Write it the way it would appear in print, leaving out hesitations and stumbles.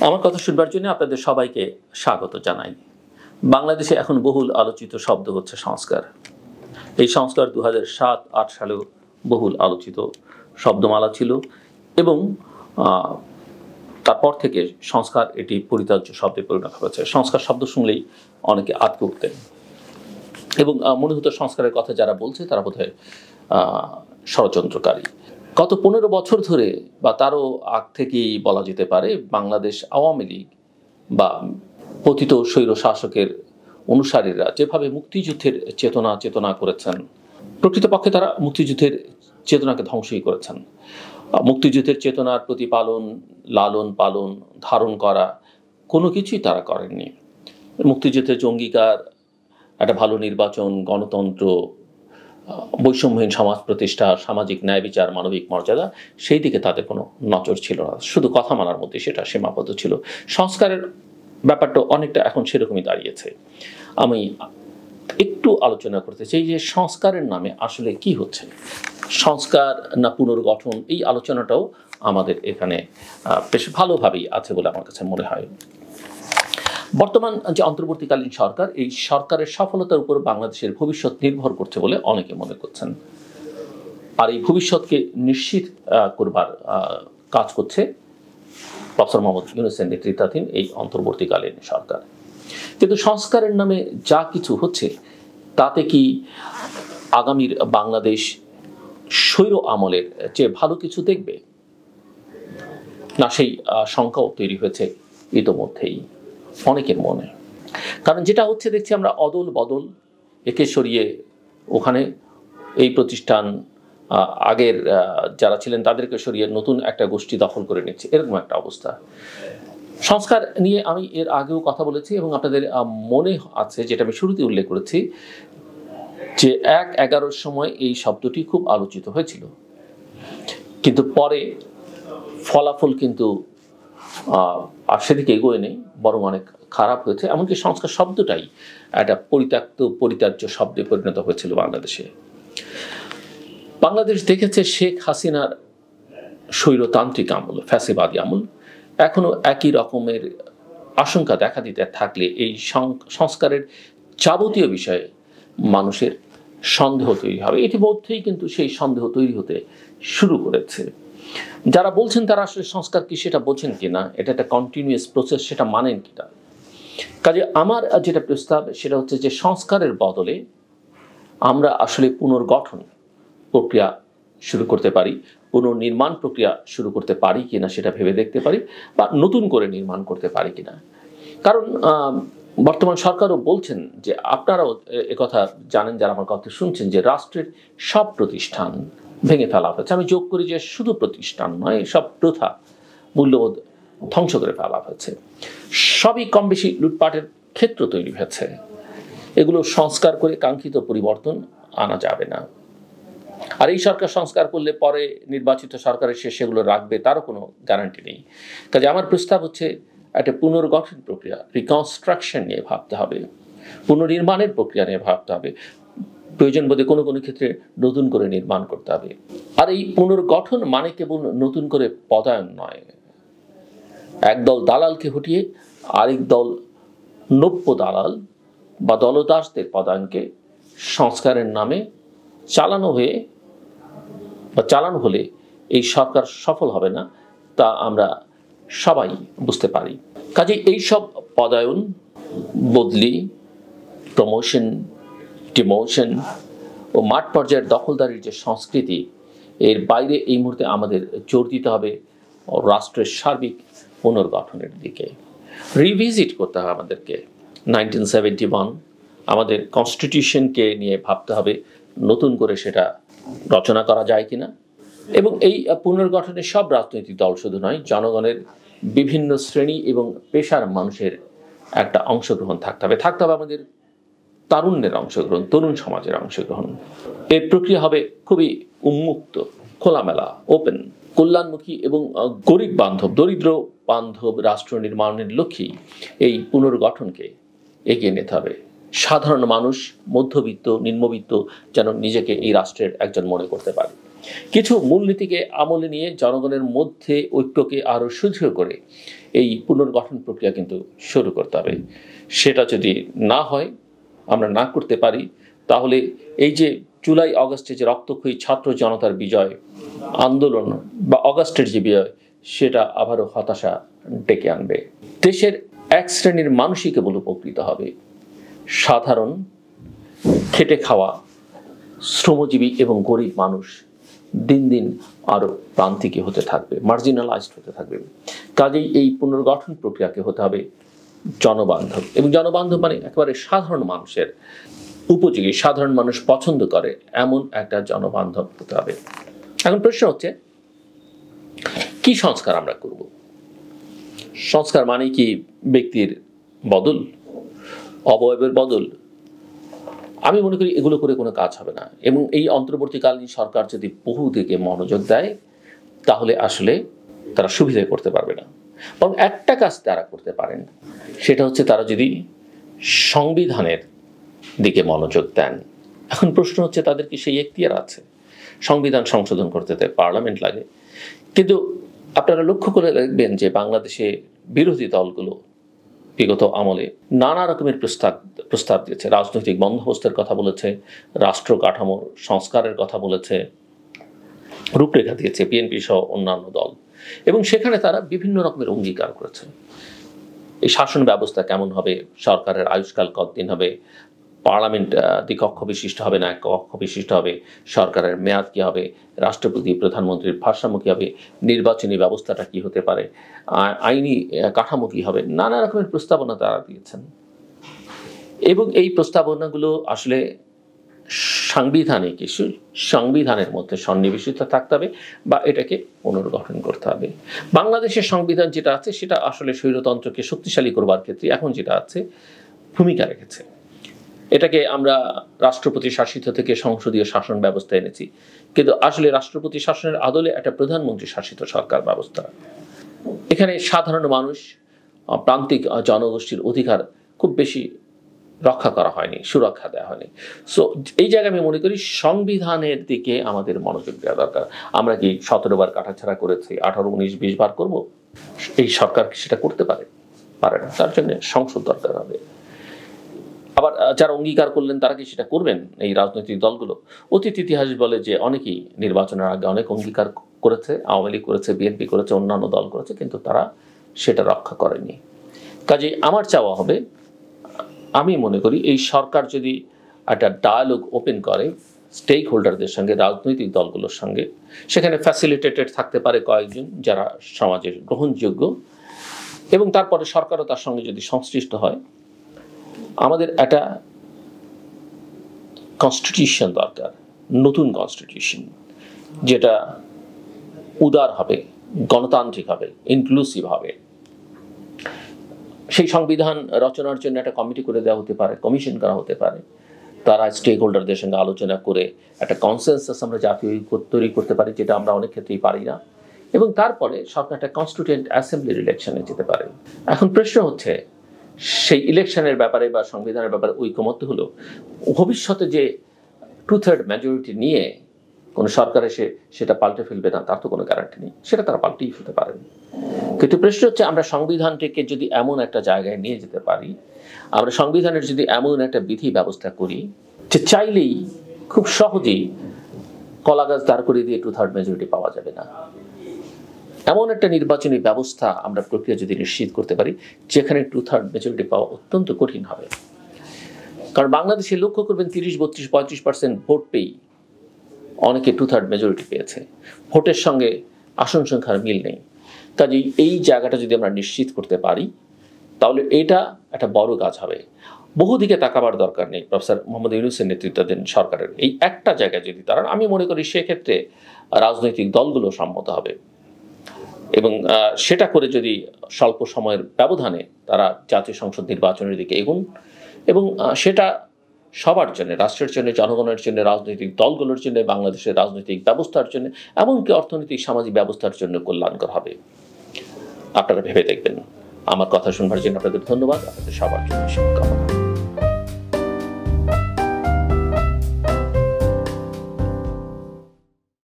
আমার কথা শুনবার জন্য আপনাদের সবাইকে স্বাগত জানাই। বাংলাদেশে এখন বহুল আলোচিত শব্দ হচ্ছে সংস্কার। এই সংস্কার 2007-08 সালেও বহুল আলোচিত শব্দমালা ছিল এবং তারপর থেকে সংস্কার এটি পরিত্যাজ্য শব্দে পরিণত হয়েছে। সংস্কার শব্দ শুনলেই অনেকে আটকে উঠতেন এবং মনে হতো সংস্কারের কথা যারা বলছে তারা বোধহয় ষড়যন্ত্রকারী। গত 15 বছর ধরে বা তারও আগ থেকেই বলা যেতে পারে বাংলাদেশ আওয়ামী লীগ বা পতিত স্বৈর শাসকের অনুসারীরা যেভাবে মুক্তিযুদ্ধের চেতনা করেছেন, প্রকৃতপক্ষে তারা মুক্তিযুদ্ধের চেতনাকে ধ্বংসই করেছেন। মুক্তিযুদ্ধের চেতনার প্রতিপালন, লালন পালন, ধারণ করা কোনো কিছুই তারা করেননি। মুক্তিযুদ্ধের জঙ্গিকার, একটা ভালো নির্বাচন, গণতন্ত্র, বৈষম্যহীন সমাজ প্রতিষ্ঠা, সামাজিক ন্যায় বিচার, মানবিক মর্যাদা, সেই দিকে তাদের কোনো নজর ছিল না। শুধু কথা মানার মধ্যে সেটা সীমাবদ্ধ ছিল। সংস্কারের ব্যাপারটা অনেকটা এখন সেরকমই দাঁড়িয়েছে। আমি একটু আলোচনা করতে চাই যে সংস্কারের নামে আসলে কি হচ্ছে, সংস্কার না পুনর্গঠন, এই আলোচনাটাও আমাদের এখানে বেশ ভালোভাবেই আছে বলে আমার কাছে মনে হয়। বর্তমান যে অন্তর্বর্তীকালীন সরকার, এই সরকারের সফলতার উপর বাংলাদেশের ভবিষ্যৎ নির্ভর করছে বলে অনেকে মনে করছেন। আর এই ভবিষ্যৎকে নিশ্চিত করবার কাজ করছে প্রফেসর মোহাম্মদ ইউনূসের নেতৃত্বাধীন এই অন্তর্বর্তীকালীন সরকার। কিন্তু সংস্কারের নামে যা কিছু হচ্ছে তাতে কি আগামীর বাংলাদেশ স্বৈর আমলের চেয়ে ভালো কিছু দেখবে না, সেই শঙ্কাও তৈরি হয়েছে ইতোমধ্যেই অনেকের মনে। কারণ যেটা হচ্ছে দেখছি আমরা অদল বদল, একে সরিয়ে ওখানে এই প্রতিষ্ঠান, আগের যারা ছিলেন তাদেরকে সরিয়ে নতুন একটা গোষ্ঠী দখল করে নিচ্ছে, এরকম একটা অবস্থা। সংস্কার নিয়ে আমি এর আগেও কথা বলেছি এবং আপনাদের মনে আছে যেটা আমি শুরুতে উল্লেখ করেছি যে 1/11 সময় এই শব্দটি খুব আলোচিত হয়েছিল, কিন্তু পরে ফলাফল কিন্তু আর সেদিকে এগোয় নেই, বরং অনেক খারাপ হয়েছে। এমনকি সংস্কার শব্দটাই একটা পরিত্যাজ্য শব্দে পরিণত হয়েছিল বাংলাদেশে। বাংলাদেশ দেখেছে শেখ হাসিনার স্বৈরতান্ত্রিক আমল, ফ্যাসিবাদী আমল। এখনো একই রকমের আশঙ্কা দেখা দিতে থাকলে এই সংস্কারের যাবতীয় বিষয়ে মানুষের সন্দেহ তৈরি হবে। ইতিমধ্যেই কিন্তু সেই সন্দেহ তৈরি হতে শুরু করেছে। যারা বলছেন তারা আসলে সংস্কার কি সেটা বোঝেন কিনা, এটা একটা কন্টিনিউয়াস প্রসেস, সেটা মানেন কিনা। কাজে আমার যেটা প্রস্তাব সেটা হচ্ছে যে সংস্কারের বদলে আমরা আসলে পুনর্গঠন প্রক্রিয়া শুরু করতে পারি, পুনর্নির্মাণ প্রক্রিয়া শুরু করতে পারি কিনা সেটা ভেবে দেখতে পারি, বা নতুন করে নির্মাণ করতে পারি কিনা। কারণ বর্তমান সরকারও বলছেন যে, আপনারাও একথা জানেন যারা আমার কথা শুনছেন, যে রাষ্ট্রের সব প্রতিষ্ঠান ভেঙে ফেলা হয়েছে। আমি যোগ করি যে শুধু প্রতিষ্ঠান নয়, সব প্রথা, মূল্যবোধ ধ্বংস করে ফেলা হয়েছে। সবই কম বেশি লুটপাটের ক্ষেত্র তৈরি হয়েছে। এগুলো সংস্কার করে কাঙ্ক্ষিত পরিবর্তন আনা যাবে না। আর এই সরকার সংস্কার করলে পরে নির্বাচিত সরকারের শেষে সেগুলো রাখবে তারও কোনো গ্যারান্টি নেই। কাজে আমার প্রস্তাব হচ্ছে একটা পুনর্গঠন প্রক্রিয়া, রিকনস্ট্রাকশন নিয়ে ভাবতে হবে, পুনর্নির্মাণের প্রক্রিয়া নিয়ে ভাবতে হবে। প্রয়োজন বোধে কোনো কোনো ক্ষেত্রে নতুন করে নির্মাণ করতে হবে। আর এই পুনর্গঠন মানে কেবল নতুন করে পদায়ন নয়, একদল দালালকে হটিয়ে আরেক দল নব্য দালাল বা দলদাসদের পদায়নকে সংস্কারের নামে চালানো হলে এই সরকার সফল হবে না, তা আমরা সবাই বুঝতে পারি। কাজে এইসব পদায়ন, বদলি, প্রমোশন, ডিমোশন ও মাঠ পর্যায়ের দখলদারির যে সংস্কৃতি, এর বাইরে এই মুহূর্তে আমাদের জোর দিতে হবে রাষ্ট্রের সার্বিক পুনর্গঠনের দিকে। রিভিজিট করতে হবে আমাদেরকে 1971 আমাদের কনস্টিটিউশনকে নিয়ে ভাবতে হবে নতুন করে সেটা রচনা করা যায় কিনা। এবং এই পুনর্গঠনে সব রাজনৈতিক দল শুধু নয়, জনগণের বিভিন্ন শ্রেণী এবং পেশার মানুষের একটা অংশগ্রহণ থাকতে হবে আমাদের তারুণ্যের অংশগ্রহণ, তরুণ সমাজের অংশগ্রহণ। এই প্রক্রিয়া হবে খুবই উন্মুক্ত, খোলামেলা, ওপেন, কল্যাণমুখী এবং গরিব বান্ধব, দরিদ্র বান্ধব রাষ্ট্র নির্মাণের লক্ষ্যেই এই পুনর্গঠনকে এগিয়ে নিতে হবে। সাধারণ মানুষ, মধ্যবিত্ত, নিম্নবিত্ত যেন নিজেকে এই রাষ্ট্রের একজন মনে করতে পারে। কিছু মূলনীতিকে আমলে নিয়ে জনগণের মধ্যে ঐক্যকে আরও সুদৃঢ় করে এই পুনর্গঠন প্রক্রিয়া কিন্তু শুরু করতে হবে। সেটা যদি না হয়, আমরা না করতে পারি, তাহলে এই যে জুলাই আগস্টে যে রক্তক্ষয়ী ছাত্র জনতার বিজয় আন্দোলন বা অগাস্টের যে বিজয়, সেটা আবারও হতাশা ডেকে আনবে। দেশের এক শ্রেণীর মানুষই কেবল উপকৃত হবে। সাধারণ খেটে খাওয়া শ্রমজীবী এবং গরিব মানুষ দিন দিন আরও প্রান্তিকে হতে থাকবে, মার্জিনালাইজড হতে থাকবে। কাজেই এই পুনর্গঠন প্রক্রিয়াকে হতে হবে জনবান্ধব, এবং জনবান্ধব মানে একেবারে সাধারণ মানুষের উপযোগী, সাধারণ মানুষ পছন্দ করে এমন একটা জনবান্ধব হতে হবে। এখন প্রশ্ন হচ্ছে, কি সংস্কার আমরা করব? সংস্কার মানে কি ব্যক্তির বদল, অবয়বের বদল? আমি মনে করি এগুলো করে কোনো কাজ হবে না। এবং এই অন্তর্বর্তীকালীন সরকার যদি বহু দিকে মনোযোগ দেয়, তাহলে আসলে তারা সুবিধা করতে পারবে না। বরং একটা কাজ তারা করতে পারেন, সেটা হচ্ছে তারা যদি সংবিধানের দিকে মনোযোগ দেন। এখন প্রশ্ন হচ্ছে, তাদের কি সেই এখতিয়ার আছে? সংবিধান সংশোধন করতে পার্লামেন্ট লাগে, কিন্তু আপনারা লক্ষ্য করে দেখবেন যে বাংলাদেশে বিরোধী দলগুলো বিগত আমলে নানা রকমের প্রস্তাব দিয়েছে। রাজনৈতিক বন্দোবস্তের কথা বলেছে, রাষ্ট্র কাঠামোর সংস্কারের কথা বলেছে, রূপরেখা দিয়েছে বিএনপি সহ অন্যান্য দল, এবং সেখানে তারা বিভিন্ন রকমের অঙ্গীকার করেছে। এই শাসন ব্যবস্থা কেমন হবে, সরকারের আয়ুষ্কাল কতদিন হবে, পার্লামেন্ট দ্বিকক্ষ বিশিষ্ট হবে না কক্ষ বিশিষ্ট হবে, সরকারের মেয়াদ কী হবে, রাষ্ট্রপতি প্রধানমন্ত্রীর ভারসাম্য কী হবে, নির্বাচনী ব্যবস্থাটা কী হতে পারে, আইনি কাঠামো কী হবে, নানা রকমের প্রস্তাবনা তারা দিয়েছেন। এবং এই প্রস্তাবনাগুলো আসলে সাংবিধানিক ইস্যু, সংবিধানের মধ্যে সন্নিবেশিত থাকতে হবে বা এটাকে পুনর্গঠন করতে হবে। বাংলাদেশের সংবিধান যেটা আছে সেটা আসলে স্বৈরতন্ত্রকে শক্তিশালী করবার ক্ষেত্রে এখন যেটা আছে ভূমিকা রেখেছে। এটাকে আমরা রাষ্ট্রপতি শাসিত থেকে সংসদীয় শাসন ব্যবস্থা এনেছি, কিন্তু আসলে রাষ্ট্রপতি শাসনের আদলে একটা প্রধানমন্ত্রী শাসিত সরকার ব্যবস্থা। এখানে সাধারণ মানুষ, প্রান্তিক জনগোষ্ঠীর অধিকার খুব বেশি রক্ষা করা হয়নি, সুরক্ষা দেওয়া হয়নি। সো এই জায়গায় আমি মনে করি সংবিধানের দিকে আমাদের মনোযোগ দেওয়া দরকার। আমরা কি 17 বার কাটাছাড়া করেছি, 18, 19, 20 বার করব? এই সরকার কি সেটা করতে পারে না। তার জন্য সংসদ দরকার হবে। আবার যারা অঙ্গীকার করলেন তারা কি সেটা করবেন? এই রাজনৈতিক দলগুলো অতীত ইতিহাস বলে যে অনেকেই নির্বাচনের আগে অনেক অঙ্গীকার করেছে, আওয়ামী লীগ করেছে, বিএনপি করেছে, অন্যান্য দল করেছে, কিন্তু তারা সেটা রক্ষা করেনি। কাজেই আমার চাওয়া হবে, আমি মনে করি এই সরকার যদি একটা ডায়ালগ ওপেন করে স্টেক হোল্ডারদের সঙ্গে, রাজনৈতিক দলগুলোর সঙ্গে, সেখানে ফ্যাসিলিটেটেড থাকতে পারে কয়েকজন যারা সমাজের গ্রহণযোগ্য, এবং তারপরে সরকারও তার সঙ্গে যদি সংশ্লিষ্ট হয়, আমাদের একটা কনস্টিটিউশন দরকার, নতুন কনস্টিটিউশন, যেটা উদার হবে, গণতান্ত্রিক হবে, ইনক্লুসিভ হবে। সেই সংবিধান রচনার জন্য একটা কমিটি করে দেওয়া হতে পারে, কমিশন করা হতে পারে, তারা স্টেক হোল্ডারদের সঙ্গে আলোচনা করে একটা কনসেনসাস আমরা জাতীয় তৈরি করতে পারি, যেটা আমরা অনেক ক্ষেত্রেই পারি না, এবং তারপরে সরকার একটা কনস্টিটিউয়েন্ট অ্যাসেম্বলির ইলেকশনে যেতে পারে। এখন প্রশ্ন হচ্ছে, সেই ইলেকশনের ব্যাপারে বা সংবিধানের ব্যাপারে ঐকমত্য হলো, ভবিষ্যতে যে 2/3 মেজরিটি নিয়ে কোনো সরকার এসে সেটা পাল্টে ফেলবে না তার তো কোনো গ্যারান্টি নেই, সেটা তারা পাল্টেই ফেলতে পারেন। কিন্তু প্রশ্ন হচ্ছে, আমরা সংবিধানটিকে যদি এমন একটা জায়গায় নিয়ে যেতে পারি, আমরা সংবিধানের যদি এমন একটা বিধি ব্যবস্থা করি যে চাইলেই খুব সহজেই কলা গাছ দাঁড় করে দিয়ে 2/3 মেজরিটি পাওয়া যাবে না, এমন একটা নির্বাচনী ব্যবস্থা আমরা প্রক্রিয়া যদি নিশ্চিত করতে পারি যেখানে 2/3 মেজরিটি পাওয়া অত্যন্ত কঠিন হবে। কারণ বাংলাদেশে লক্ষ্য করবেন 30, 32, 35% ভোট পেয়েই অনেকে 2/3 মেজরিটি পেয়েছে, ভোটের সঙ্গে আসন সংখ্যার মিল নেই। কাজেই এই জায়গাটা যদি আমরা নিশ্চিত করতে পারি, তাহলে এটা একটা বড় কাজ হবে। বহুদিকে তাকাবার দরকার নেই। প্রফেসর মোহাম্মদ ইউনূসের নেতৃত্বাধীন সরকারের এই একটা জায়গায় যদি তারা, আমি মনে করি সেক্ষেত্রে রাজনৈতিক দলগুলো সম্মত হবে, এবং সেটা করে যদি স্বল্প সময়ের ব্যবধানে তারা জাতীয় সংসদ নির্বাচনের দিকে এগুন, এবং সেটা সবার জন্য, রাষ্ট্রের জন্য, জনগণের জন্য, রাজনৈতিক দলগুলোর জন্য, বাংলাদেশের রাজনৈতিক ব্যবস্থার জন্য, এমনকি অর্থনৈতিক সামাজিক ব্যবস্থার জন্য কল্যাণকর হবে। আপনারা ভেবে দেখবেন। আমার কথা শুনবার জন্য আপনাদের ধন্যবাদ। আপনাদের সবার জন্য শুভকামনা।